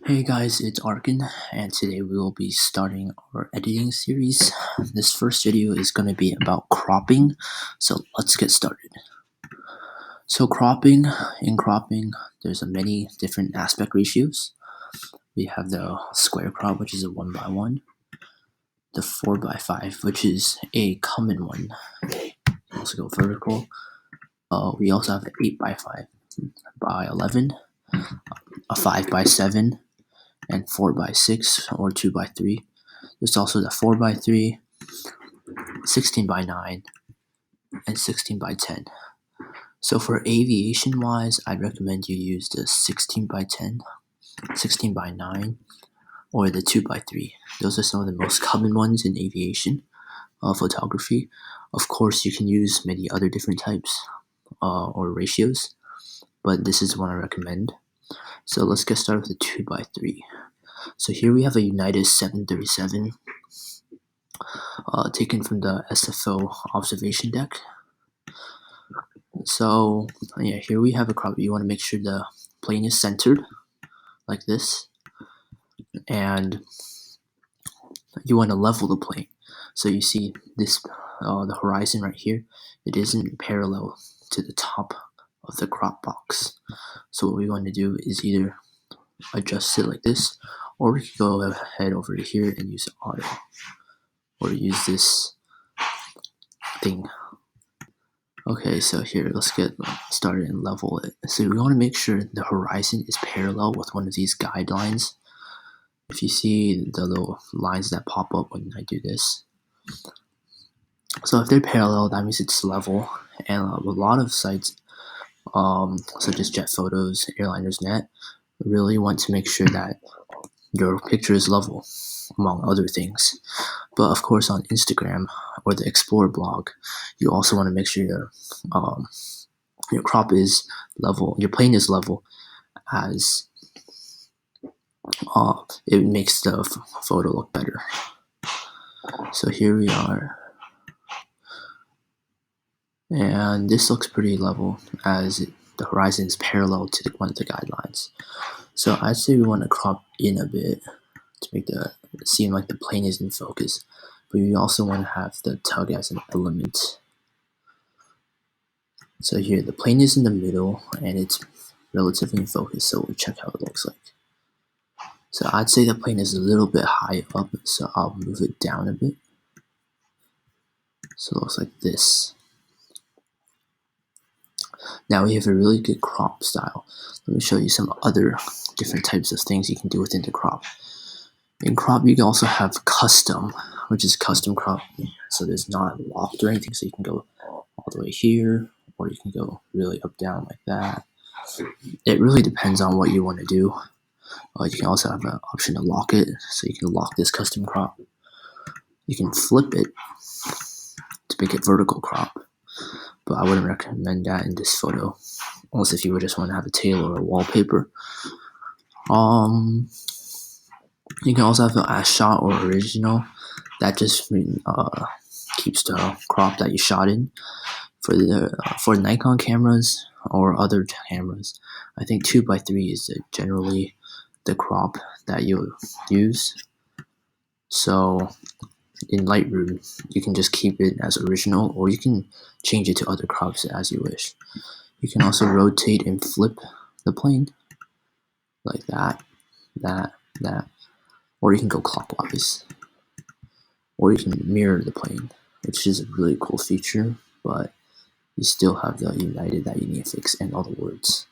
Hey guys, it's Arkin, and today we will be starting our editing series. This first video is going to be about cropping, so let's get started. So in cropping, there's many different aspect ratios. We have the square crop, which is a 1:1, the 4:5, which is a common one. Also go vertical. We also have an 8:5/11, a 5:7, and 4:6 or 2:3. There's also the 4:3, 16:9, and 16:10. So for aviation wise, I'd recommend you use the 16:10, 16:9, or the 2:3. Those are some of the most common ones in aviation photography. Of course, you can use many other different types or ratios, but this is one I recommend. So let's get started with the 2:3. So here we have a United 737 taken from the SFO observation deck. So yeah, here we have a crop. You want to make sure the plane is centered like this, and you want to level the plane. So you see this, the horizon right here, it isn't parallel to the top of the crop box. So what we want to do is either adjust it like this, or we can go ahead over to here and use auto, or use this thing. Okay, so here, let's get started and level it. So we want to make sure the horizon is parallel with one of these guidelines. If you see the little lines that pop up when I do this. So if they're parallel, that means it's level. And a lot of sites, such as Jet Photos, Airliners.net, really want to make sure that your picture is level, among other things. But of course, on Instagram or the TheExplorerBlog, you also want to make sure your crop is level, your plane is level, as it makes the photo look better. So here we are, and this looks pretty level as the horizon is parallel to one of the guidelines. So I'd say we want to crop in a bit to make it seem like the plane is in focus, but we also want to have the tug as an element. So here the plane is in the middle and it's relatively in focus, so we'll check how it looks like. So I'd say the plane is a little bit high up, so I'll move it down a bit. So it looks like this. Now we have a really good crop style. Let me show you some other different types of things you can do within the crop. In crop, you can also have custom, which is custom crop. So there's not locked or anything, so you can go all the way here, or you can go really up down like that. It really depends on what you want to do. You can also have an option to lock it, so you can lock this custom crop. You can flip it to make it vertical crop, but I wouldn't recommend that in this photo, unless if you would just want to have a tail or a wallpaper. You can also have an as shot or original. That just keeps the crop that you shot in. For Nikon cameras or other cameras, I think 2:3 is generally the crop that you use. So in Lightroom, you can just keep it as original, or you can change it to other crops as you wish. You can also rotate and flip the plane like that, or you can go clockwise, or you can mirror the plane, which is a really cool feature, but you still have the United that you need to fix and all the words.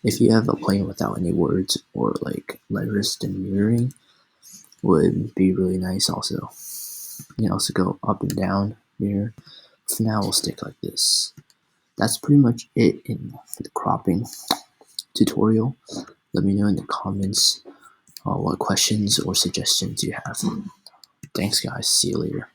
If you have a plane without any words or like letters, then mirroring would be really nice also. You can also go up and down mirror. For now, we'll stick like this. That's pretty much it in the cropping tutorial. Let me know in the comments what questions or suggestions you have. Thanks guys, see you later.